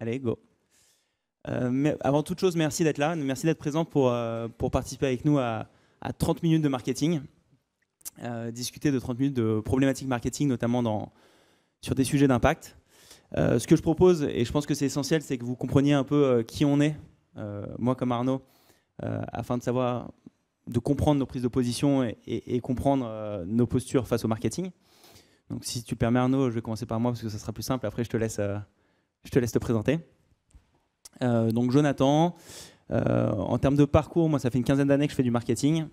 Allez, go. Mais avant toute chose, merci d'être là. Merci d'être présent pour participer avec nous à 30 minutes de marketing. Discuter de 30 minutes de problématiques marketing, notamment sur des sujets d'impact. Ce que je propose, et je pense que c'est essentiel, c'est que vous compreniez un peu qui on est, moi comme Arnaud, afin de comprendre nos prises de position et comprendre nos postures face au marketing. Donc si tu permets Arnaud, je vais commencer par moi parce que ça sera plus simple. Après, je te laisse te présenter. Donc Jonathan, en termes de parcours, moi ça fait une quinzaine d'années que je fais du marketing.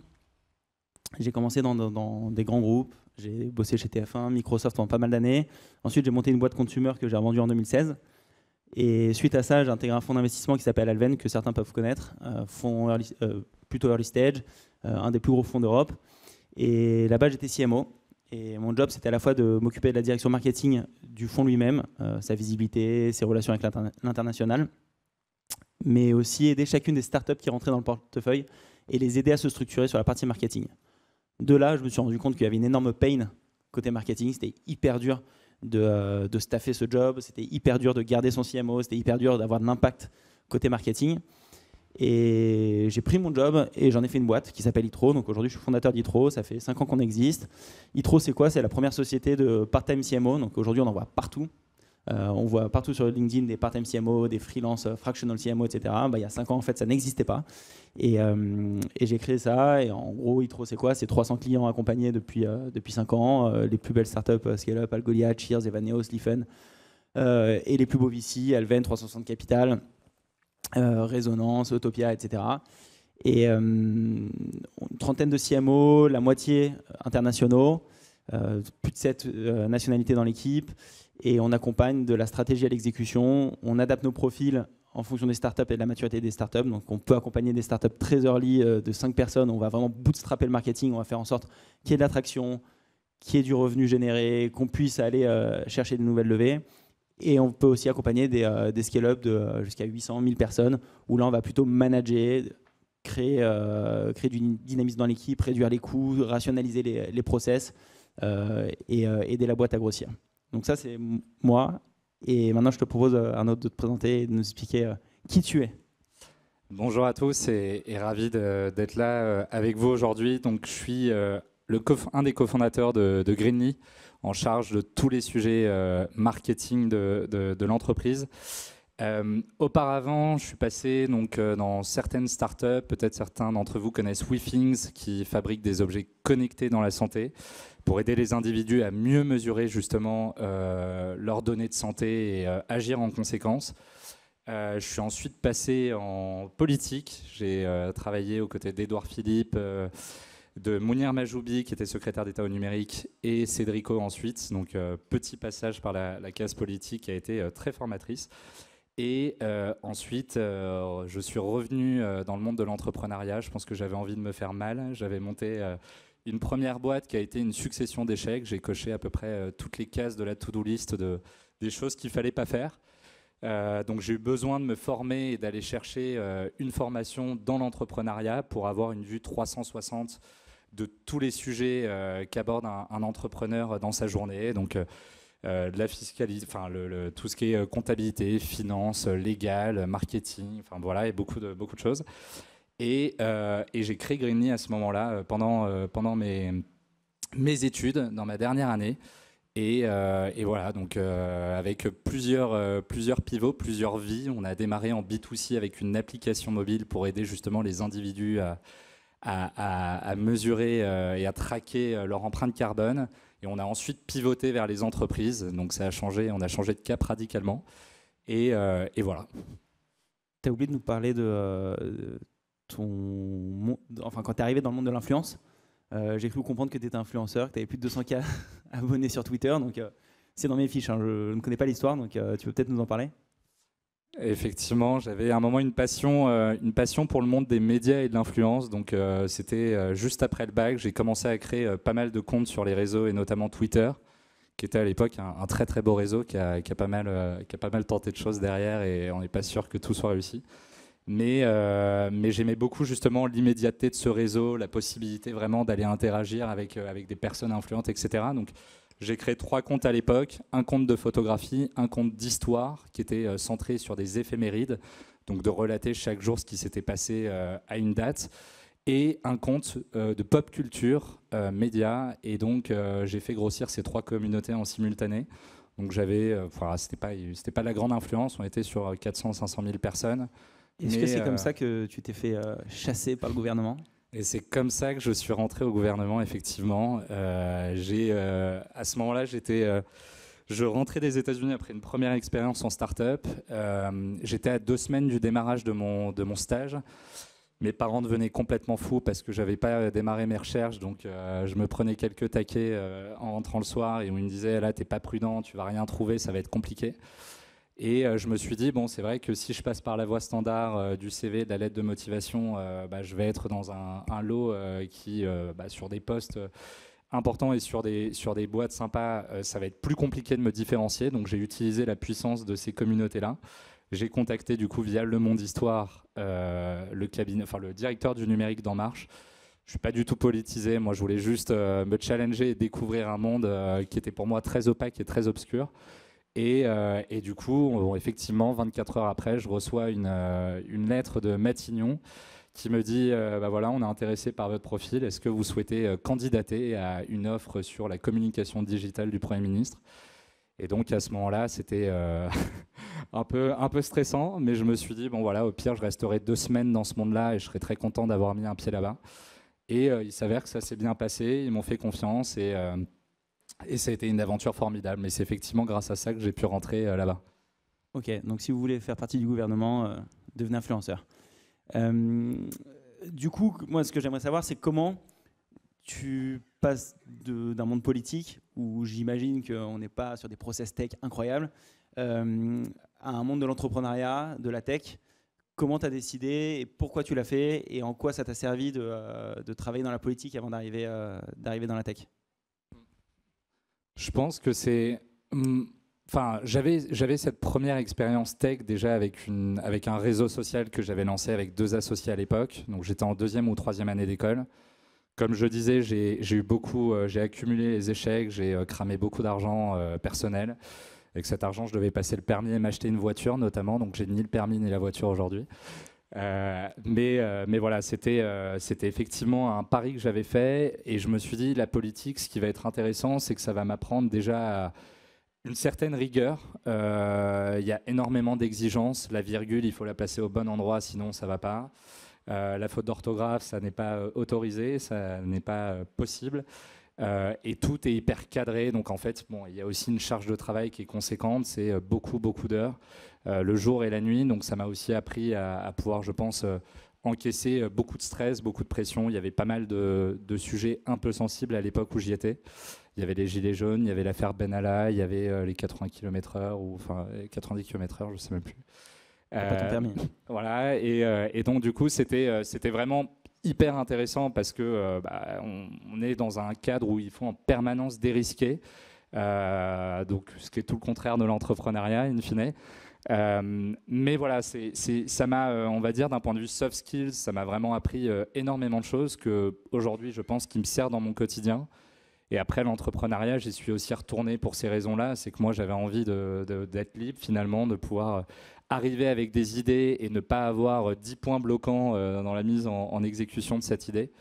J'ai commencé dans des grands groupes, j'ai bossé chez TF1, Microsoft pendant pas mal d'années. Ensuite j'ai monté une boîte consumer que j'ai revendue en 2016. Et suite à ça, j'ai intégré un fonds d'investissement qui s'appelle Alven, que certains peuvent connaître, plutôt early stage, un des plus gros fonds d'Europe. Et là-bas j'étais CMO. Et mon job, c'était à la fois de m'occuper de la direction marketing du fonds lui-même, sa visibilité, ses relations avec l'international, mais aussi aider chacune des startups qui rentraient dans le portefeuille et les aider à se structurer sur la partie marketing. De là, je me suis rendu compte qu'il y avait une énorme pain côté marketing. C'était hyper dur de staffer ce job, c'était hyper dur de garder son CMO, c'était hyper dur d'avoir de l'impact côté marketing. Et j'ai pris mon job et j'en ai fait une boîte qui s'appelle Itro. Donc aujourd'hui, je suis fondateur d'Itro. Ça fait 5 ans qu'on existe. Itro, c'est quoi? C'est la première société de part-time CMO. Donc aujourd'hui, on en voit partout. On voit partout sur LinkedIn des part-time CMO, des freelance fractional CMO, etc. Il y a 5 ans, en fait, ça n'existait pas. Et j'ai créé ça. Et en gros, Itro, c'est quoi? C'est 300 clients accompagnés depuis 5 ans. Les plus belles startups, Scale-up, Algolia, Cheers, Evaneo, Slifen. Et les plus beaux VC, Alven, 360 Capital. Résonance, Utopia, etc. Et une trentaine de CMO, la moitié internationaux, plus de 7 nationalités dans l'équipe. Et on accompagne de la stratégie à l'exécution. On adapte nos profils en fonction des startups et de la maturité des startups. Donc on peut accompagner des startups très early de 5 personnes. On va vraiment bootstrapper le marketing. On va faire en sorte qu'il y ait de l'attraction, qu'il y ait du revenu généré, qu'on puisse aller chercher de nouvelles levées. Et on peut aussi accompagner des scale-up de jusqu'à 800, 1000 personnes, où là, on va plutôt manager, créer du dynamisme dans l'équipe, réduire les coûts, rationaliser les process et aider la boîte à grossir. Donc ça, c'est moi. Et maintenant, je te propose, Arnaud, de te présenter et de nous expliquer qui tu es. Bonjour à tous et ravi d'être là avec vous aujourd'hui. Donc, je suis un des cofondateurs de Greenly, en charge de tous les sujets marketing de l'entreprise. Auparavant, je suis passé dans certaines startups. Peut-être certains d'entre vous connaissent WeThings, qui fabrique des objets connectés dans la santé pour aider les individus à mieux mesurer justement leurs données de santé et agir en conséquence. Je suis ensuite passé en politique. J'ai travaillé aux côtés d'Édouard Philippe, de Mounir Majoubi, qui était secrétaire d'État au numérique, et Cédrico ensuite. Donc, petit passage par la case politique qui a été très formatrice. Et ensuite, je suis revenu dans le monde de l'entrepreneuriat. Je pense que j'avais envie de me faire mal. J'avais monté une première boîte qui a été une succession d'échecs. J'ai coché à peu près toutes les cases de la to-do list des choses qu'il ne fallait pas faire. Donc j'ai eu besoin de me former et d'aller chercher une formation dans l'entrepreneuriat pour avoir une vue 360 de tous les sujets qu'aborde un entrepreneur dans sa journée. Donc de la fiscalité, tout ce qui est comptabilité, finance, légal, marketing, voilà, et beaucoup de choses. Et j'ai créé Greenly à ce moment-là pendant mes études dans ma dernière année. Et voilà, donc avec plusieurs pivots, plusieurs vies. On a démarré en B2C avec une application mobile pour aider justement les individus à mesurer et à traquer leur empreinte carbone. Et on a ensuite pivoté vers les entreprises. Donc ça a changé, on a changé de cap radicalement. Et voilà. Tu as oublié de nous parler de quand tu es arrivé dans le monde de l'influence. J'ai cru comprendre que tu étais influenceur, que tu avais plus de 200K abonnés sur Twitter, donc c'est dans mes fiches, hein. Je ne connais pas l'histoire, donc tu peux peut-être nous en parler? Effectivement, j'avais à un moment une passion pour le monde des médias et de l'influence, donc c'était juste après le bac, j'ai commencé à créer pas mal de comptes sur les réseaux et notamment Twitter, qui était à l'époque un très très beau réseau qui a pas mal tenté de choses derrière et on n'est pas sûr que tout soit réussi. Mais j'aimais beaucoup justement l'immédiateté de ce réseau, la possibilité vraiment d'aller interagir avec des personnes influentes, etc. Donc J'ai créé 3 comptes à l'époque, un compte de photographie, un compte d'histoire qui était centré sur des éphémérides, donc de relater chaque jour ce qui s'était passé à une date, et un compte de pop culture, média, et donc j'ai fait grossir ces 3 communautés en simultané. Donc j'avais, c'était pas la grande influence, on était sur 400-500 000 personnes. Est-ce que c'est comme ça que tu t'es fait chasser par le gouvernement ? Et c'est comme ça que je suis rentré au gouvernement, effectivement. À ce moment-là, je rentrais des États-Unis après une première expérience en start-up. J'étais à 2 semaines du démarrage de mon stage. Mes parents devenaient complètement fous parce que j'avais pas démarré mes recherches, donc je me prenais quelques taquets en rentrant le soir et où ils me disaient là t'es pas prudent, tu vas rien trouver, ça va être compliqué. Et je me suis dit bon c'est vrai que si je passe par la voie standard du CV, de la lettre de motivation, je vais être dans un lot qui sur des postes importants et sur des boîtes sympas, ça va être plus compliqué de me différencier. Donc j'ai utilisé la puissance de ces communautés-là. J'ai contacté du coup via Le Monde Histoire le directeur du numérique d'En Marche. Je suis pas du tout politisé, moi je voulais juste me challenger et découvrir un monde qui était pour moi très opaque et très obscur. Et du coup, effectivement, 24 heures après, je reçois une lettre de Matignon qui me dit voilà, on est intéressé par votre profil, est-ce que vous souhaitez candidater à une offre sur la communication digitale du Premier ministre? Et donc à ce moment-là, c'était un peu stressant, mais je me suis dit, bon voilà, au pire, je resterai 2 semaines dans ce monde-là et je serai très content d'avoir mis un pied là-bas. Et il s'avère que ça s'est bien passé, ils m'ont fait confiance et ça a été une aventure formidable. Mais c'est effectivement grâce à ça que j'ai pu rentrer là-bas. Ok, donc si vous voulez faire partie du gouvernement, devenez influenceur. Du coup, moi, ce que j'aimerais savoir, c'est comment tu passes d'un monde politique, où j'imagine qu'on n'est pas sur des process tech incroyables, à un monde de l'entrepreneuriat, de la tech. Comment tu as décidé et pourquoi tu l'as fait et en quoi ça t'a servi de travailler dans la politique avant d'arriver dans la tech? Je pense que c'est... j'avais cette première expérience tech déjà avec un réseau social que j'avais lancé avec 2 associés à l'époque. Donc j'étais en 2e ou 3e année d'école. Comme je disais, j'ai accumulé les échecs, j'ai cramé beaucoup d'argent personnel. Avec cet argent, je devais passer le permis et m'acheter une voiture notamment. Donc j'ai ni le permis ni la voiture aujourd'hui. Mais voilà, c'était effectivement un pari que j'avais fait. Et je me suis dit, la politique, ce qui va être intéressant, c'est que ça va m'apprendre déjà une certaine rigueur. Il y a énormément d'exigences. La virgule, il faut la placer au bon endroit, sinon ça ne va pas. La faute d'orthographe, ça n'est pas autorisé, ça n'est pas possible. Et tout est hyper cadré. Donc en fait, il y a aussi une charge de travail qui est conséquente. C'est beaucoup d'heures, le jour et la nuit. Donc ça m'a aussi appris à pouvoir, je pense, encaisser beaucoup de stress, beaucoup de pression. Il y avait pas mal de sujets un peu sensibles à l'époque où j'y étais. Il y avait les gilets jaunes, il y avait l'affaire Benalla, il y avait les 80 km/h, ou enfin 90 km/h, je ne sais même plus. Pas ton permis. Voilà, et donc du coup c'était vraiment hyper intéressant parce que on est dans un cadre où il faut en permanence dérisquer, donc ce qui est tout le contraire de l'entrepreneuriat in fine. Mais voilà, ça m'a, on va dire d'un point de vue soft skills, ça m'a vraiment appris énormément de choses que aujourd'hui je pense qui me sert dans mon quotidien. Et après l'entrepreneuriat, j'y suis aussi retourné pour ces raisons-là. C'est que moi, j'avais envie d'être libre finalement, de pouvoir arriver avec des idées et ne pas avoir 10 points bloquants dans la mise en exécution de cette idée.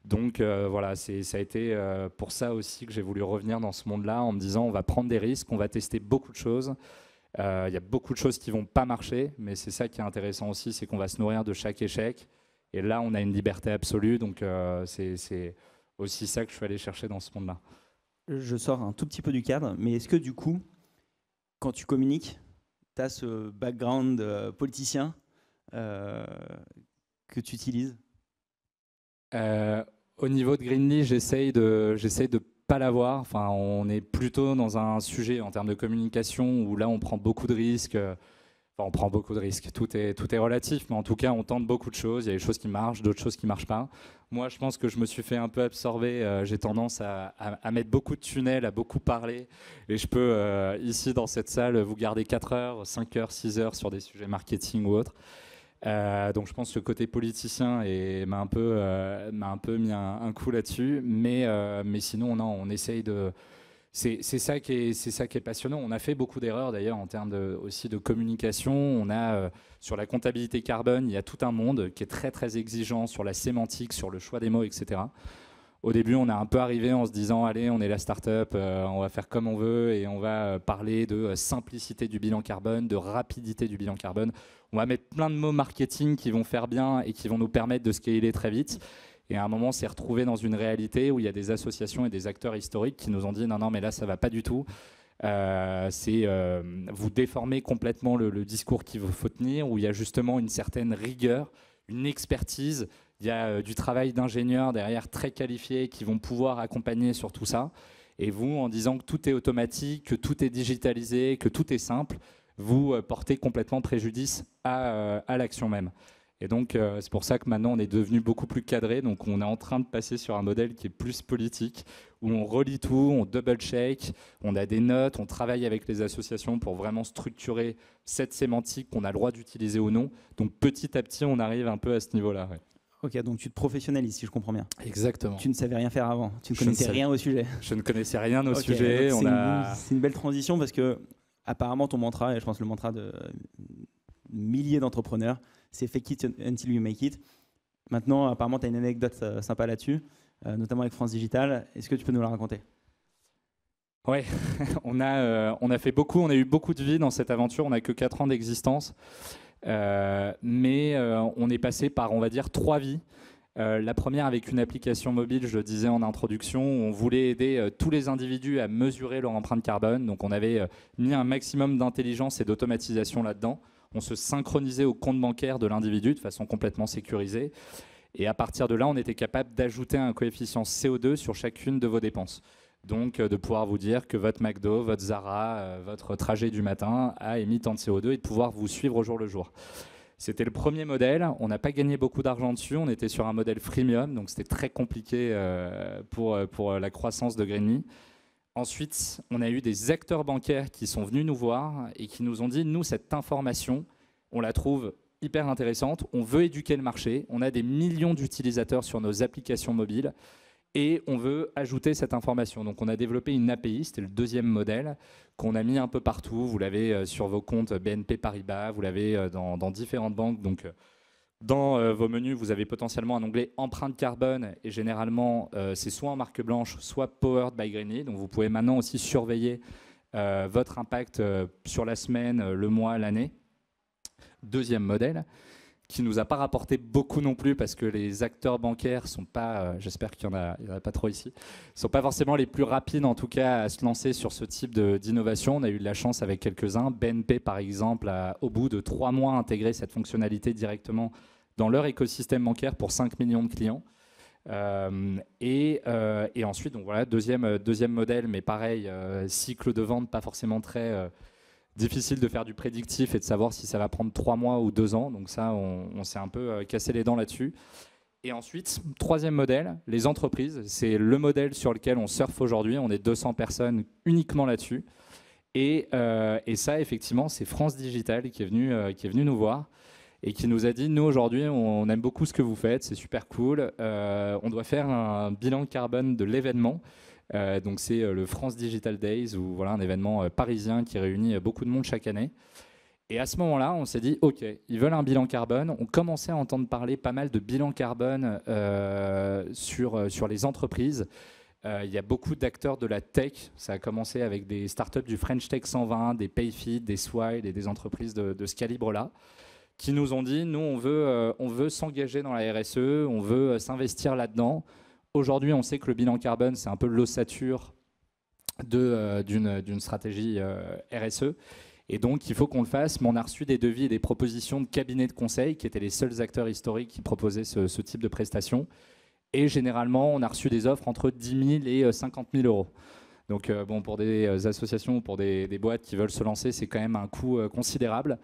Donc voilà, ça a été pour ça aussi que j'ai voulu revenir dans ce monde-là en me disant on va prendre des risques, on va tester beaucoup de choses. Il y a beaucoup de choses qui ne vont pas marcher, mais c'est ça qui est intéressant aussi, c'est qu'on va se nourrir de chaque échec. Et là, on a une liberté absolue, donc c'est aussi ça que je suis allé chercher dans ce monde-là. Je sors un tout petit peu du cadre, mais est-ce que du coup, quand tu communiques, tu as ce background politicien que tu utilises? Au niveau de Greenly, j'essaye de pas l'avoir. Enfin, on est plutôt dans un sujet en termes de communication où là, on prend beaucoup de risques. On prend beaucoup de risques. Tout est relatif, mais en tout cas, on tente beaucoup de choses. Il y a des choses qui marchent, d'autres choses qui ne marchent pas. Moi, je pense que je me suis fait un peu absorber. J'ai tendance à mettre beaucoup de tunnels, à beaucoup parler. Et je peux, ici, dans cette salle, vous garder 4 heures, 5 heures, 6 heures sur des sujets marketing ou autres. Donc, je pense que le côté politicien m'a un peu mis un coup là-dessus. Mais sinon, non, on essaye de C'est ça qui est passionnant. On a fait beaucoup d'erreurs d'ailleurs en termes aussi de communication. On a sur la comptabilité carbone, il y a tout un monde qui est très très exigeant sur la sémantique, sur le choix des mots, etc. Au début, on a un peu arrivé en se disant allez, on est la start-up, on va faire comme on veut et on va parler de simplicité du bilan carbone, de rapidité du bilan carbone. On va mettre plein de mots marketing qui vont faire bien et qui vont nous permettre de scaler très vite. Et à un moment, on s'est retrouvé dans une réalité où il y a des associations et des acteurs historiques qui nous ont dit non, mais là, ça ne va pas du tout. Vous déformez complètement le discours qu'il faut tenir, où il y a justement une certaine rigueur, une expertise. Il y a du travail d'ingénieurs derrière très qualifiés qui vont pouvoir accompagner sur tout ça. Et vous, en disant que tout est automatique, que tout est digitalisé, que tout est simple, vous portez complètement préjudice à l'action même. Et donc, c'est pour ça que maintenant, on est devenu beaucoup plus cadré. Donc, on est en train de passer sur un modèle qui est plus politique, où on relit tout, on double-check, on a des notes, on travaille avec les associations pour vraiment structurer cette sémantique qu'on a le droit d'utiliser ou non. Donc, petit à petit, on arrive un peu à ce niveau-là. Ouais. Ok, donc tu te professionnalises, si je comprends bien. Exactement. Tu ne savais rien faire avant, tu ne connaissais rien au sujet. Je ne connaissais rien au sujet. C'est une belle transition parce que, apparemment, ton mantra, et je pense le mantra de milliers d'entrepreneurs, c'est fake it until you make it. Maintenant, apparemment, tu as une anecdote sympa là-dessus, notamment avec France Digital. Est-ce que tu peux nous la raconter ? Ouais, on a fait beaucoup, on a eu beaucoup de vie dans cette aventure. On n'a que 4 ans d'existence. Mais on est passé par, on va dire, 3 vies. La première avec une application mobile, je le disais en introduction, où on voulait aider tous les individus à mesurer leur empreinte carbone. Donc on avait mis un maximum d'intelligence et d'automatisation là-dedans. On se synchronisait au compte bancaire de l'individu de façon complètement sécurisée. Et à partir de là, on était capable d'ajouter un coefficient CO2 sur chacune de vos dépenses. Donc de pouvoir vous dire que votre McDo, votre Zara, votre trajet du matin a émis tant de CO2 et de pouvoir vous suivre au jour le jour. C'était le premier modèle. On n'a pas gagné beaucoup d'argent dessus. On était sur un modèle freemium, donc c'était très compliqué pour la croissance de Greenme. Ensuite, on a eu des acteurs bancaires qui sont venus nous voir et qui nous ont dit, nous, cette information, on la trouve hyper intéressante. On veut éduquer le marché. On a des millions d'utilisateurs sur nos applications mobiles. Et on veut ajouter cette information. Donc on a développé une API, c'était le deuxième modèle, qu'on a mis un peu partout. Vous l'avez sur vos comptes BNP Paribas, vous l'avez dans différentes banques. Donc dans vos menus, vous avez potentiellement un onglet empreinte carbone. Et généralement, c'est soit en marque blanche, soit Powered by Greenly. Donc vous pouvez maintenant aussi surveiller votre impact sur la semaine, le mois, l'année. Deuxième modèle, qui nous a pas rapporté beaucoup non plus parce que les acteurs bancaires sont pas, j'espère qu'il y en a pas trop ici, sont pas forcément les plus rapides en tout cas à se lancer sur ce type d'innovation. On a eu de la chance avec quelques-uns. BNP par exemple a au bout de 3 mois intégré cette fonctionnalité directement dans leur écosystème bancaire pour 5 millions de clients. Et ensuite, donc voilà, deuxième modèle, mais pareil, cycle de vente pas forcément très difficile de faire du prédictif et de savoir si ça va prendre 3 mois ou 2 ans. Donc ça, on s'est un peu cassé les dents là-dessus. Et ensuite, troisième modèle, les entreprises. C'est le modèle sur lequel on surfe aujourd'hui. On est 200 personnes uniquement là-dessus. Et ça, effectivement, c'est France Digital qui est venu nous voir et qui nous a dit, nous, aujourd'hui, on aime beaucoup ce que vous faites, c'est super cool. On doit faire un bilan carbone de l'événement. Donc c'est le France Digital Days, ou voilà, un événement parisien qui réunit beaucoup de monde chaque année. Et à ce moment-là, on s'est dit, OK, ils veulent un bilan carbone. On commençait à entendre parler pas mal de bilan carbone sur les entreprises. Il y a beaucoup d'acteurs de la tech. Ça a commencé avec des startups du French Tech 120, des Payfit, des Swile et des entreprises de ce calibre-là, qui nous ont dit, nous, on veut s'engager dans la RSE, on veut s'investir là-dedans. Aujourd'hui, on sait que le bilan carbone, c'est un peu l'ossature d'une stratégie RSE. Et donc, il faut qu'on le fasse. Mais on a reçu des devis et des propositions de cabinets de conseil qui étaient les seuls acteurs historiques qui proposaient ce type de prestations. Et généralement, on a reçu des offres entre 10 000 et 50 000 euros. Donc, bon, pour des associations ou pour des boîtes qui veulent se lancer, c'est quand même un coût considérable.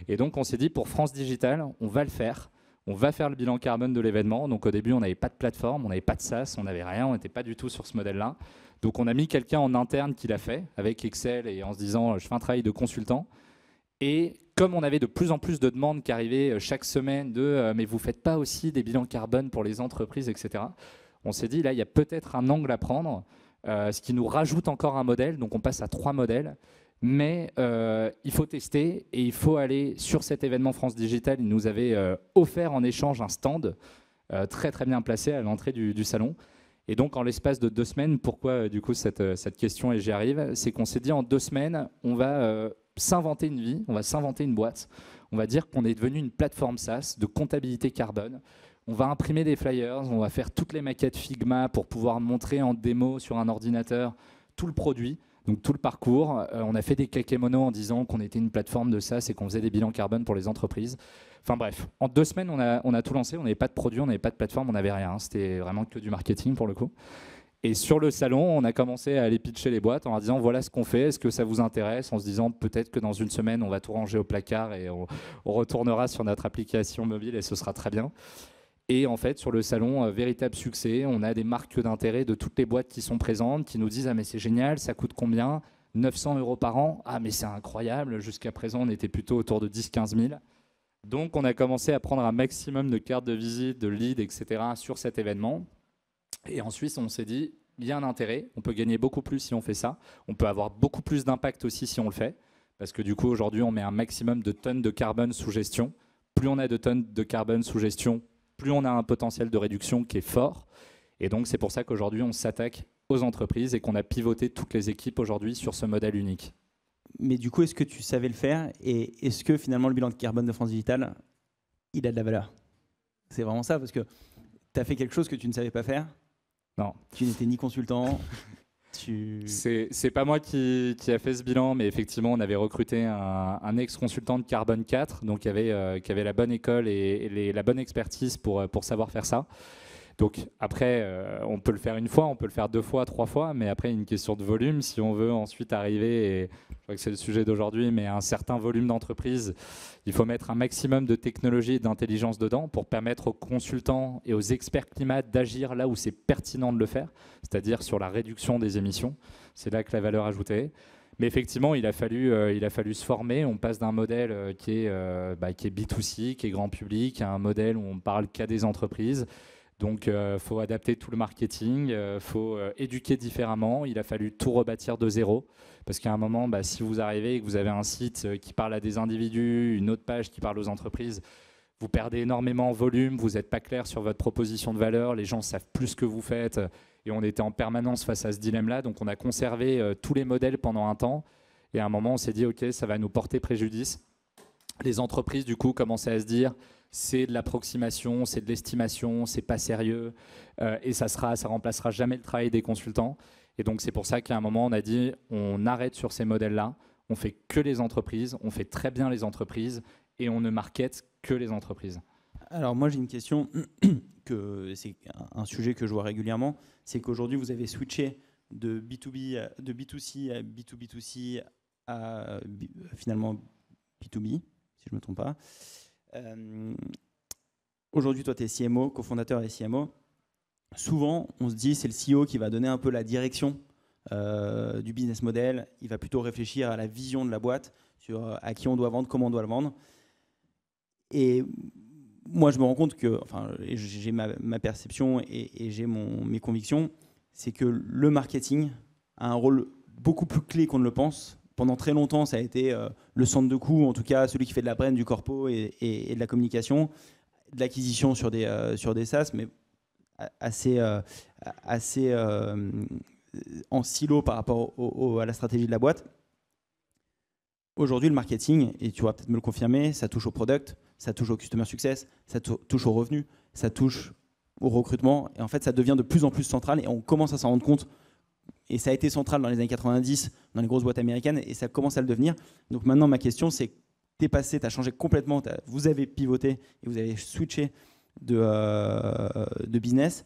Et donc, on s'est dit, pour France Digital, on va le faire. On va faire le bilan carbone de l'événement. Donc au début, on n'avait pas de plateforme, on n'avait pas de SaaS, on n'avait rien, on n'était pas du tout sur ce modèle-là. Donc on a mis quelqu'un en interne qui l'a fait avec Excel et en se disant je fais un travail de consultant. Et comme on avait de plus en plus de demandes qui arrivaient chaque semaine de mais vous ne faites pas aussi des bilans carbone pour les entreprises, etc. On s'est dit là, il y a peut-être un angle à prendre. ce qui nous rajoute encore un modèle. Donc on passe à 3 modèles. Mais il faut tester et il faut aller sur cet événement France Digital. Ils nous avaient offert en échange un stand très très bien placé à l'entrée du salon. Et donc en l'espace de 2 semaines, pourquoi du coup cette question, et j'y arrive, c'est qu'on s'est dit en 2 semaines, on va s'inventer une vie, on va s'inventer une boîte. On va dire qu'on est devenu une plateforme SaaS de comptabilité carbone. On va imprimer des flyers, on va faire toutes les maquettes Figma pour pouvoir montrer en démo sur un ordinateur tout le produit. Donc tout le parcours, on a fait des kakémonos en disant qu'on était une plateforme de SaaS et qu'on faisait des bilans carbone pour les entreprises. Enfin bref, en 2 semaines, on a tout lancé. On n'avait pas de produit, on n'avait pas de plateforme, on n'avait rien. C'était vraiment que du marketing pour le coup. Et sur le salon, on a commencé à aller pitcher les boîtes en leur disant voilà ce qu'on fait, est-ce que ça vous intéresse? En se disant peut-être que dans 1 semaine, on va tout ranger au placard et on retournera sur notre application mobile et ce sera très bien. Et en fait, sur le salon, véritable succès. On a des marques d'intérêt de toutes les boîtes qui sont présentes, qui nous disent « Ah mais c'est génial, ça coûte combien ? 900 € par an. Ah mais c'est incroyable, jusqu'à présent on était plutôt autour de 10-15 000. » Donc on a commencé à prendre un maximum de cartes de visite, de leads, etc. sur cet événement. Et ensuite on s'est dit, il y a un intérêt, on peut gagner beaucoup plus si on fait ça. On peut avoir beaucoup plus d'impact aussi si on le fait. Parce que du coup aujourd'hui on met un maximum de tonnes de carbone sous gestion. Plus on a de tonnes de carbone sous gestion, plus on a un potentiel de réduction qui est fort. Et donc, c'est pour ça qu'aujourd'hui, on s'attaque aux entreprises et qu'on a pivoté toutes les équipes aujourd'hui sur ce modèle unique. Mais du coup, est-ce que tu savais le faire? Et est-ce que finalement, le bilan de carbone de France Digital, il a de la valeur? C'est vraiment ça, parce que tu as fait quelque chose que tu ne savais pas faire. Non. Tu n'étais ni consultant. C'est pas moi qui a fait ce bilan, mais effectivement, on avait recruté un ex-consultant de Carbone 4, donc qui avait la bonne école et la bonne expertise pour savoir faire ça. Donc après, on peut le faire 1 fois, on peut le faire 2 fois, 3 fois, mais après, il y a une question de volume. Si on veut ensuite arriver, et je crois que c'est le sujet d'aujourd'hui, mais à un certain volume d'entreprise, il faut mettre un maximum de technologie et d'intelligence dedans pour permettre aux consultants et aux experts climat d'agir là où c'est pertinent de le faire, c'est-à-dire sur la réduction des émissions. C'est là que la valeur ajoutée. Mais effectivement, il a fallu se former. On passe d'un modèle qui est B2C, qui est grand public, à un modèle où on parle qu'à des entreprises. Donc, faut adapter tout le marketing, faut éduquer différemment. Il a fallu tout rebâtir de zéro. Parce qu'à un moment, si vous arrivez et que vous avez un site qui parle à des individus, une autre page qui parle aux entreprises, vous perdez énormément en volume, vous n'êtes pas clair sur votre proposition de valeur, les gens ne savent plus ce que vous faites. Et on était en permanence face à ce dilemme-là. Donc, on a conservé tous les modèles pendant un temps. Et à un moment, on s'est dit, OK, ça va nous porter préjudice. Les entreprises, du coup, commençaient à se dire, c'est de l'approximation, c'est de l'estimation, c'est pas sérieux, et ça remplacera jamais le travail des consultants. Et donc c'est pour ça qu'à un moment on a dit on arrête sur ces modèles-là, on fait que les entreprises, on fait très bien les entreprises et on ne market que les entreprises. Alors moi j'ai une question, que c'est un sujet que je vois régulièrement, c'est qu'aujourd'hui vous avez switché de B2B, de B2C à B2B2C à finalement B2B, si je ne me trompe pas. Aujourd'hui, toi, tu es CMO, cofondateur et CMO. Souvent, on se dit c'est le CEO qui va donner un peu la direction du business model. Il va plutôt réfléchir à la vision de la boîte, sur à qui on doit vendre, comment on doit le vendre. Et moi, je me rends compte que, enfin, j'ai ma perception et j'ai mes convictions, c'est que le marketing a un rôle beaucoup plus clé qu'on ne le pense. Pendant très longtemps, ça a été le centre de coût, en tout cas celui qui fait de la brand, du corpo et de la communication, de l'acquisition sur des SaaS, mais assez en silo par rapport à la stratégie de la boîte. Aujourd'hui, le marketing, et tu vas peut-être me le confirmer, ça touche au product, ça touche au customer success, ça touche au revenu, ça touche au recrutement. Et en fait, ça devient de plus en plus central et on commence à s'en rendre compte. Et ça a été central dans les années 90, dans les grosses boîtes américaines, et ça commence à le devenir. Donc maintenant, ma question, c'est, t'es passé, t'as changé complètement, vous avez pivoté et vous avez switché de business.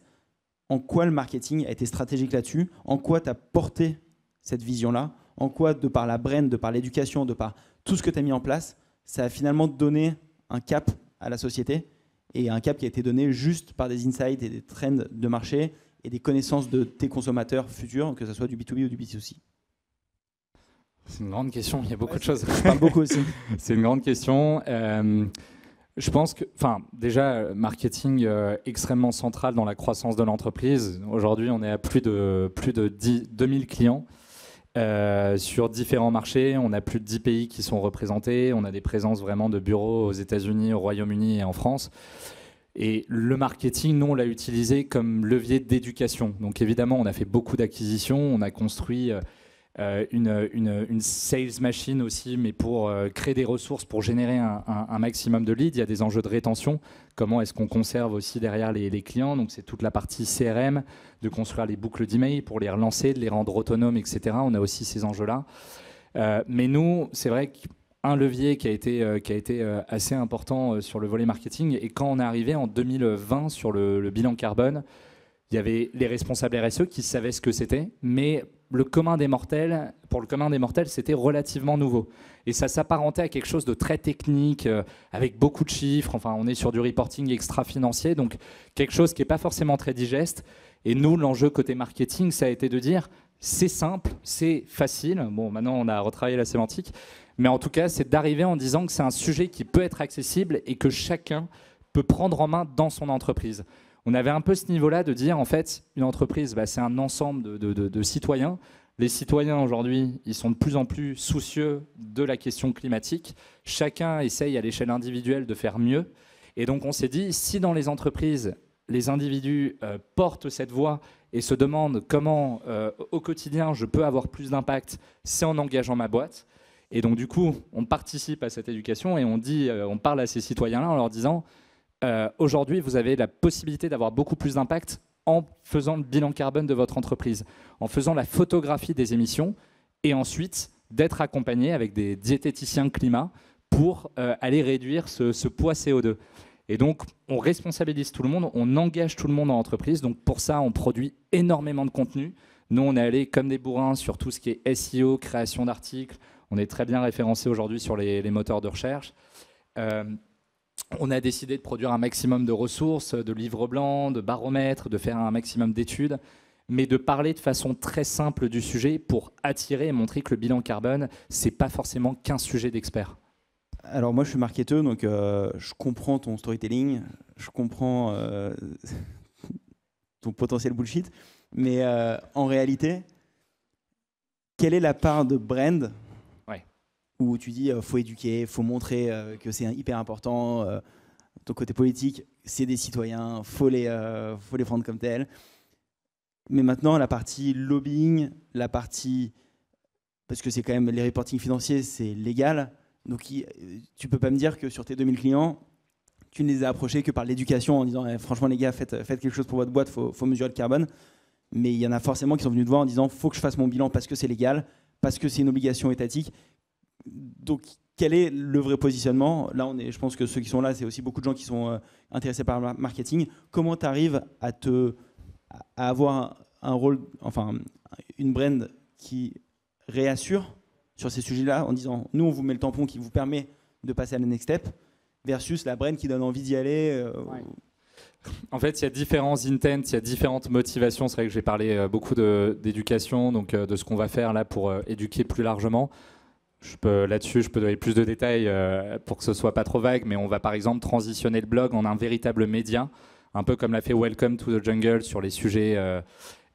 En quoi le marketing a été stratégique là-dessus? En quoi t'as porté cette vision-là? En quoi, de par la brand, de par l'éducation, de par tout ce que tu as mis en place, ça a finalement donné un cap à la société, et un cap qui a été donné juste par des insights et des trends de marché et des connaissances de tes consommateurs futurs, que ce soit du B2B ou du B2C? C'est une grande question, il y a beaucoup de choses. Je parle beaucoup aussi. C'est une grande question. Je pense que, déjà, marketing extrêmement central dans la croissance de l'entreprise. Aujourd'hui, on est à plus de 2000 clients sur différents marchés. On a plus de 10 pays qui sont représentés. On a des présences vraiment de bureaux aux États-Unis, au Royaume-Uni et en France. Et le marketing, nous, on l'a utilisé comme levier d'éducation. Donc évidemment, on a fait beaucoup d'acquisitions. On a construit une sales machine aussi, mais pour créer des ressources, pour générer un maximum de leads. Il y a des enjeux de rétention. Comment est-ce qu'on conserve aussi derrière les clients? Donc c'est toute la partie CRM, de construire les boucles d'email pour les relancer, de les rendre autonomes, etc. On a aussi ces enjeux-là. Mais nous, c'est vrai qu'un levier qui a été assez important sur le volet marketing, et quand on est arrivé en 2020 sur le bilan carbone, il y avait les responsables RSE qui savaient ce que c'était, mais pour le commun des mortels, c'était relativement nouveau. Et ça s'apparentait à quelque chose de très technique, avec beaucoup de chiffres. Enfin, on est sur du reporting extra-financier, donc quelque chose qui n'est pas forcément très digeste. Et nous, l'enjeu côté marketing, ça a été de dire, c'est simple, c'est facile. Bon, maintenant, on a retravaillé la sémantique. Mais en tout cas, c'est d'arriver en disant que c'est un sujet qui peut être accessible et que chacun peut prendre en main dans son entreprise. On avait un peu ce niveau-là de dire, en fait, une entreprise, c'est un ensemble de citoyens. Les citoyens, aujourd'hui, ils sont de plus en plus soucieux de la question climatique. Chacun essaye à l'échelle individuelle de faire mieux. Et donc, on s'est dit, si dans les entreprises, les individus portent cette voix et se demandent comment, au quotidien, je peux avoir plus d'impact, c'est en engageant ma boîte. Et donc, du coup, on participe à cette éducation et on parle à ces citoyens-là en leur disant... aujourd'hui, vous avez la possibilité d'avoir beaucoup plus d'impact en faisant le bilan carbone de votre entreprise, en faisant la photographie des émissions et ensuite d'être accompagné avec des diététiciens climat pour aller réduire ce poids CO2. Et donc, on responsabilise tout le monde, on engage tout le monde en entreprise. Donc, pour ça, on produit énormément de contenu. Nous, on est allé comme des bourrins sur tout ce qui est SEO, création d'articles. On est très bien référencé aujourd'hui sur les moteurs de recherche. On a décidé de produire un maximum de ressources, de livres blancs, de baromètres, de faire un maximum d'études, mais de parler de façon très simple du sujet pour attirer et montrer que le bilan carbone, ce n'est pas forcément qu'un sujet d'expert. Alors moi, je suis marketeur, donc je comprends ton storytelling, je comprends ton potentiel bullshit, mais en réalité, quelle est la part de brand où tu dis faut éduquer, faut montrer que c'est hyper important, ton côté politique, c'est des citoyens, faut les prendre comme tels. Mais maintenant, la partie lobbying, la partie... Parce que c'est quand même les reportings financiers, c'est légal. Donc tu peux pas me dire que sur tes 2000 clients, tu ne les as approchés que par l'éducation en disant franchement les gars, faites quelque chose pour votre boîte, faut mesurer le carbone. Mais il y en a forcément qui sont venus te voir en disant faut que je fasse mon bilan parce que c'est légal, parce que c'est une obligation étatique. Donc, quel est le vrai positionnement? Là, je pense que ceux qui sont là, c'est aussi beaucoup de gens qui sont intéressés par le marketing. Comment tu arrives à avoir un rôle, enfin, une brand qui réassure sur ces sujets-là en disant nous, on vous met le tampon qui vous permet de passer à la next step versus la brand qui donne envie d'y aller En fait, il y a différents intents, il y a différentes motivations. C'est vrai que j'ai parlé beaucoup d'éducation, donc de ce qu'on va faire là pour éduquer plus largement. Là-dessus, je peux donner plus de détails pour que ce soit pas trop vague, mais on va par exemple transitionner le blog en un véritable média, un peu comme l'a fait Welcome to the Jungle sur les sujets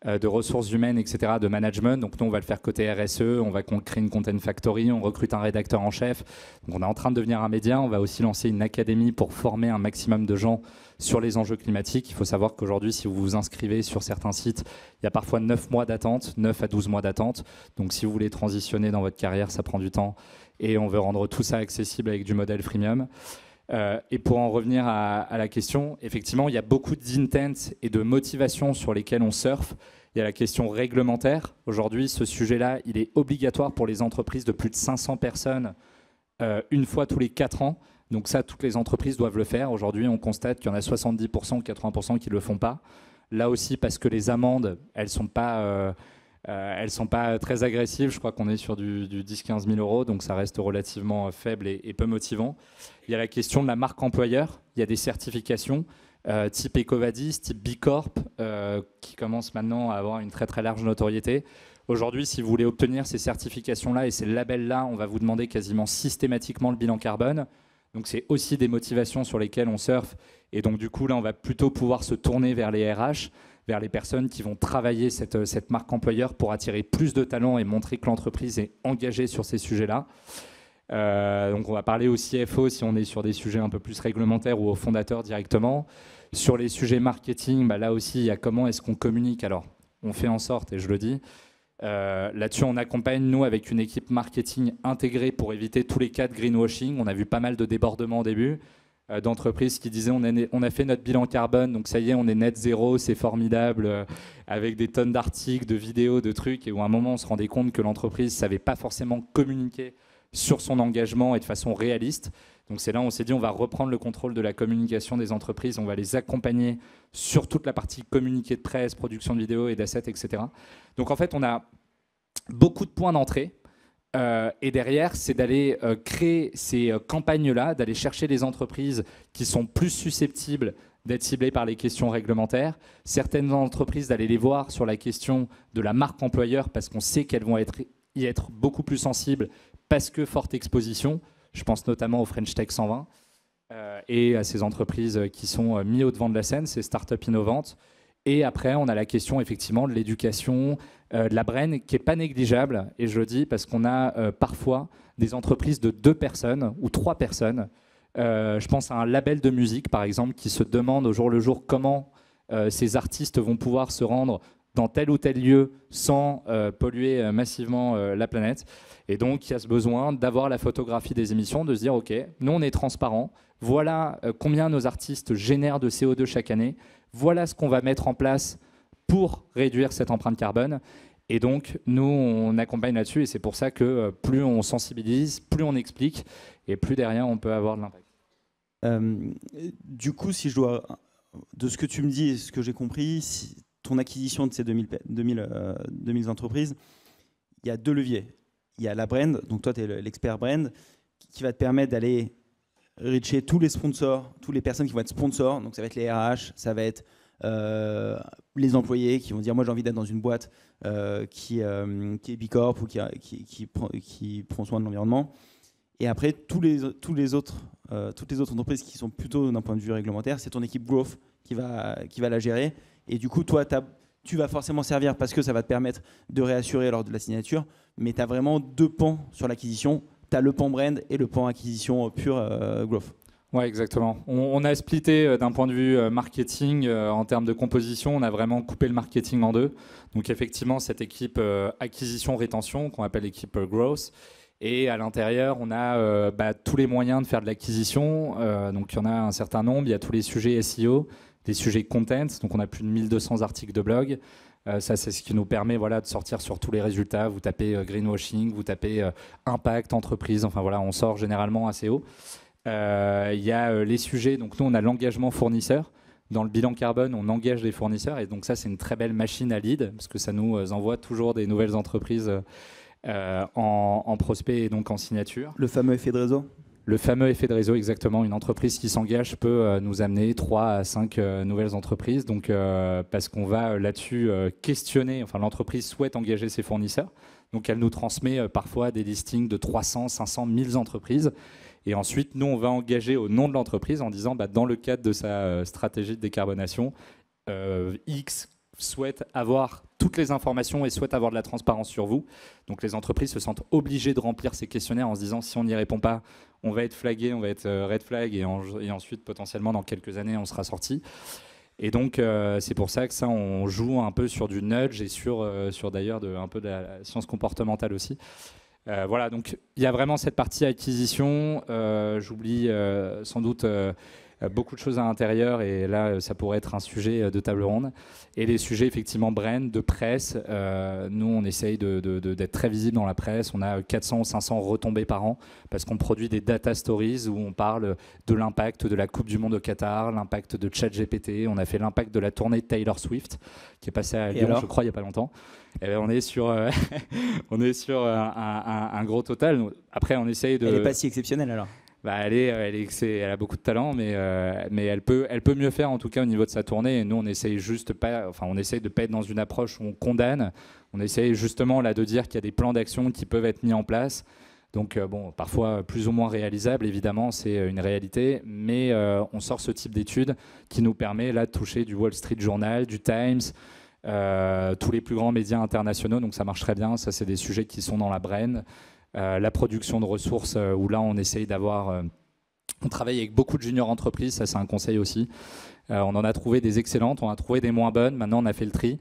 de ressources humaines, etc., de management. Donc nous, on va le faire côté RSE, on va créer une content factory, on recrute un rédacteur en chef. Donc on est en train de devenir un média, on va aussi lancer une académie pour former un maximum de gens sur les enjeux climatiques. Il faut savoir qu'aujourd'hui, si vous vous inscrivez sur certains sites, il y a parfois 9 mois d'attente, 9 à 12 mois d'attente. Donc si vous voulez transitionner dans votre carrière, ça prend du temps. Et on veut rendre tout ça accessible avec du modèle freemium. Et pour en revenir à la question, effectivement, il y a beaucoup d'intents et de motivations sur lesquelles on surfe. Il y a la question réglementaire. Aujourd'hui, ce sujet-là, il est obligatoire pour les entreprises de plus de 500 personnes une fois tous les 4 ans. Donc ça, toutes les entreprises doivent le faire. Aujourd'hui, on constate qu'il y en a 70% ou 80% qui ne le font pas. Là aussi, parce que les amendes, elles sont pas très agressives. Je crois qu'on est sur du 10-15 000 euros, donc ça reste relativement faible et peu motivant. Il y a la question de la marque employeur. Il y a des certifications type EcoVadis, type B Corp, qui commencent maintenant à avoir une très très large notoriété. Aujourd'hui, si vous voulez obtenir ces certifications-là et ces labels-là, on va vous demander quasiment systématiquement le bilan carbone. Donc c'est aussi des motivations sur lesquelles on surfe. Et donc du coup, là, on va plutôt pouvoir se tourner vers les RH, vers les personnes qui vont travailler cette marque employeur pour attirer plus de talents et montrer que l'entreprise est engagée sur ces sujets-là. Donc on va parler au CFO si on est sur des sujets un peu plus réglementaires ou au fondateur directement. Sur les sujets marketing, là aussi, il y a comment est-ce qu'on communique. Alors, on fait en sorte, et je le dis, là-dessus, on accompagne, nous, avec une équipe marketing intégrée pour éviter tous les cas de greenwashing. On a vu pas mal de débordements au début, d'entreprises qui disaient on a fait notre bilan carbone, donc ça y est, on est net zéro, c'est formidable, avec des tonnes d'articles, de vidéos, de trucs, et où à un moment, on se rendait compte que l'entreprise ne savait pas forcément communiquer sur son engagement et de façon réaliste. Donc c'est là où on s'est dit on va reprendre le contrôle de la communication des entreprises, on va les accompagner sur toute la partie communiqué de presse, production de vidéos et d'assets, etc. Donc en fait, on a beaucoup de points d'entrée. Et derrière, c'est d'aller créer ces campagnes-là, d'aller chercher les entreprises qui sont plus susceptibles d'être ciblées par les questions réglementaires. Certaines entreprises, d'aller les voir sur la question de la marque employeur parce qu'on sait qu'elles vont y être beaucoup plus sensibles parce que forte exposition. Je pense notamment au French Tech 120 et à ces entreprises qui sont mises au devant de la scène, ces startups innovantes. Et après, on a la question effectivement de l'éducation, de la brand, qui n'est pas négligeable. Et je le dis parce qu'on a parfois des entreprises de 2 personnes ou 3 personnes. Je pense à un label de musique, par exemple, qui se demande au jour le jour comment ces artistes vont pouvoir se rendre dans tel ou tel lieu sans polluer massivement la planète. Et donc, il y a ce besoin d'avoir la photographie des émissions, de se dire, OK, nous, on est transparent. Voilà combien nos artistes génèrent de CO2 chaque année. Voilà ce qu'on va mettre en place pour réduire cette empreinte carbone. Et donc, nous, on accompagne là-dessus. Et c'est pour ça que plus on sensibilise, plus on explique, et plus derrière, on peut avoir de l'impact. Du coup, si je dois, de ce que tu me dis et ce que j'ai compris, ton acquisition de ces 2000 entreprises, il y a 2 leviers. Il y a la brand, donc toi, tu es l'expert brand, qui va te permettre d'aller reacher tous les sponsors, toutes les personnes qui vont être sponsors. Donc ça va être les RH, ça va être les employés qui vont dire moi j'ai envie d'être dans une boîte qui est Bicorp ou qui prend soin de l'environnement. Et après, toutes les autres entreprises qui sont plutôt d'un point de vue réglementaire, c'est ton équipe growth qui va la gérer. Et du coup, toi, tu vas forcément servir parce que ça va te permettre de réassurer lors de la signature, mais tu as vraiment 2 pans sur l'acquisition. Tu as le pan brand et le pan acquisition pure growth. Oui, exactement. On a splitté d'un point de vue marketing en termes de composition. On a vraiment coupé le marketing en 2. Donc effectivement, cette équipe acquisition-rétention qu'on appelle l'équipe growth. Et à l'intérieur, on a tous les moyens de faire de l'acquisition. Donc il y en a un certain nombre. Il y a tous les sujets SEO, des sujets content. Donc on a plus de 1200 articles de blog. Ça, c'est ce qui nous permet de sortir sur tous les résultats. Vous tapez greenwashing, vous tapez impact, entreprise. Enfin voilà, on sort généralement assez haut. Il y a les sujets. Donc nous, on a l'engagement fournisseur. Dans le bilan carbone, on engage les fournisseurs. Et donc ça, c'est une très belle machine à lead parce que ça nous envoie toujours des nouvelles entreprises en prospect et donc en signature. Le fameux effet de réseau. Le fameux effet de réseau, exactement. Une entreprise qui s'engage peut nous amener 3 à 5 nouvelles entreprises. Donc, parce qu'on va là-dessus questionner, enfin l'entreprise souhaite engager ses fournisseurs. Donc elle nous transmet parfois des listings de 300, 500, 1000 entreprises. Et ensuite, nous, on va engager au nom de l'entreprise en disant, dans le cadre de sa stratégie de décarbonation, X souhaite avoir toutes les informations et souhaite avoir de la transparence sur vous. Donc les entreprises se sentent obligées de remplir ces questionnaires en se disant si on n'y répond pas, on va être flagué, on va être red flag et ensuite potentiellement dans quelques années on sera sorti. Et donc c'est pour ça que ça on joue un peu sur du nudge et sur d'ailleurs un peu de la science comportementale aussi. Voilà, donc il y a vraiment cette partie acquisition. J'oublie sans doute beaucoup de choses à l'intérieur et là ça pourrait être un sujet de table ronde. Et les sujets effectivement brand, de presse, nous on essaye d'être très visible dans la presse. On a 400 ou 500 retombées par an parce qu'on produit des data stories où on parle de l'impact de la Coupe du Monde au Qatar, l'impact de ChatGPT. On a fait l'impact de la tournée de Taylor Swift qui est passée à Lyon, je crois, il n'y a pas longtemps. Et bien, on est sur un gros total. Après, on essaye de... Elle n'est pas si exceptionnelle alors. Elle a beaucoup de talent, mais elle peut mieux faire en tout cas au niveau de sa tournée. Et nous, on essaye de pas être dans une approche où on condamne. On essaye justement là de dire qu'il y a des plans d'action qui peuvent être mis en place, Donc bon, parfois plus ou moins réalisable, évidemment, c'est une réalité, mais on sort ce type d'études qui nous permet là de toucher du Wall Street Journal, du Times, tous les plus grands médias internationaux, donc ça marche très bien. Ça, c'est des sujets qui sont dans la brain. La production de ressources, où là, on essaye d'avoir... on travaille avec beaucoup de juniors entreprises, ça c'est un conseil aussi. On en a trouvé des excellentes, on a trouvé des moins bonnes, maintenant on a fait le tri.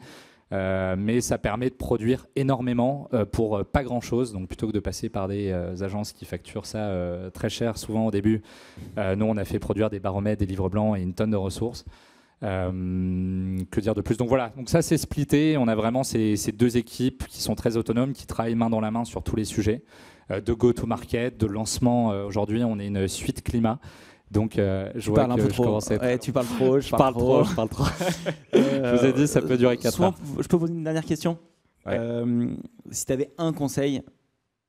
Mais ça permet de produire énormément pour pas grand-chose. Donc plutôt que de passer par des agences qui facturent ça très cher, souvent au début, nous on a fait produire des baromètres, des livres blancs et une tonne de ressources. Que dire de plus? Donc voilà, donc ça c'est splitté. On a vraiment ces deux équipes qui sont très autonomes, qui travaillent main dans la main sur tous les sujets, de go-to-market, de lancement. Aujourd'hui, on est une suite climat. Donc, je vois que je commence à être... Ouais, tu parles trop, je parle trop. Je vous ai dit, ça peut durer 4 heures. Je peux poser une dernière question? Ouais. Si tu avais un conseil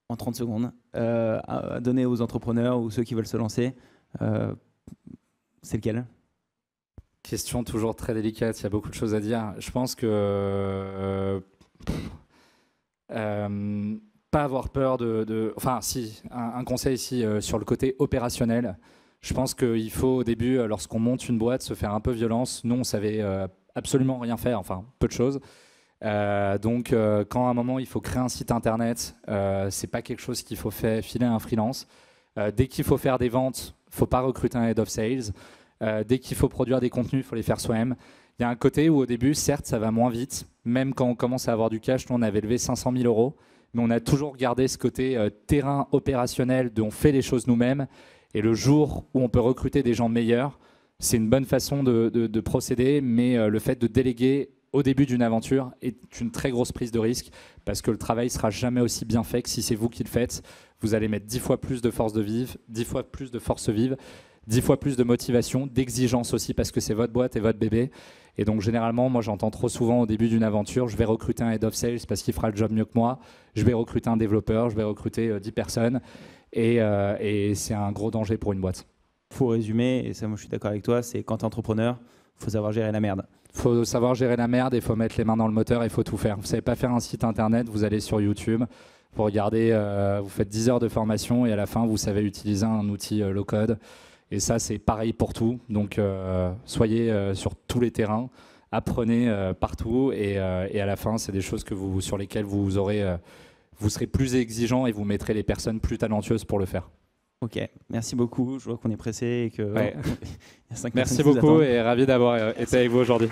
en 30 secondes à donner aux entrepreneurs ou ceux qui veulent se lancer, c'est lequel? Question toujours très délicate, il y a beaucoup de choses à dire. Je pense que pas avoir peur enfin si, un conseil ici sur le côté opérationnel. Je pense qu'il faut au début, lorsqu'on monte une boîte, se faire un peu violence. Nous, on savait absolument rien faire, enfin peu de choses. Donc quand à un moment il faut créer un site internet, c'est pas quelque chose qu'il faut filer à un freelance. Dès qu'il faut faire des ventes, faut pas recruter un head of sales. Dès qu'il faut produire des contenus, il faut les faire soi-même. Il y a un côté où au début, certes, ça va moins vite. Même quand on commence à avoir du cash, nous, on avait levé 500 000 €. Mais on a toujours gardé ce côté terrain opérationnel de on fait les choses nous-mêmes. Et le jour où on peut recruter des gens meilleurs, c'est une bonne façon de procéder. Mais le fait de déléguer au début d'une aventure est une très grosse prise de risque parce que le travail ne sera jamais aussi bien fait que si c'est vous qui le faites. Vous allez mettre 10 fois plus de force de vivre, 10 fois plus de force vive, 10 fois plus de motivation, d'exigence aussi parce que c'est votre boîte et votre bébé. Et donc généralement, moi j'entends trop souvent au début d'une aventure, je vais recruter un head of sales parce qu'il fera le job mieux que moi, je vais recruter un développeur, je vais recruter 10 personnes. Et c'est un gros danger pour une boîte. Faut résumer, et ça moi je suis d'accord avec toi, c'est quand tu es entrepreneur, il faut savoir gérer la merde. Il faut savoir gérer la merde et il faut mettre les mains dans le moteur et il faut tout faire. Vous ne savez pas faire un site internet, vous allez sur YouTube, vous regardez, vous faites 10 heures de formation et à la fin vous savez utiliser un outil low-code. Et ça, c'est pareil pour tout. Donc, soyez sur tous les terrains, apprenez partout. Et à la fin, c'est des choses sur lesquelles vous serez plus exigeant et vous mettrez les personnes plus talentueuses pour le faire. Ok, merci beaucoup. Je vois qu'on est pressé et que Ouais. il y a 5 Merci personnes qui nous beaucoup attendent. et ravi d'avoir été avec vous aujourd'hui.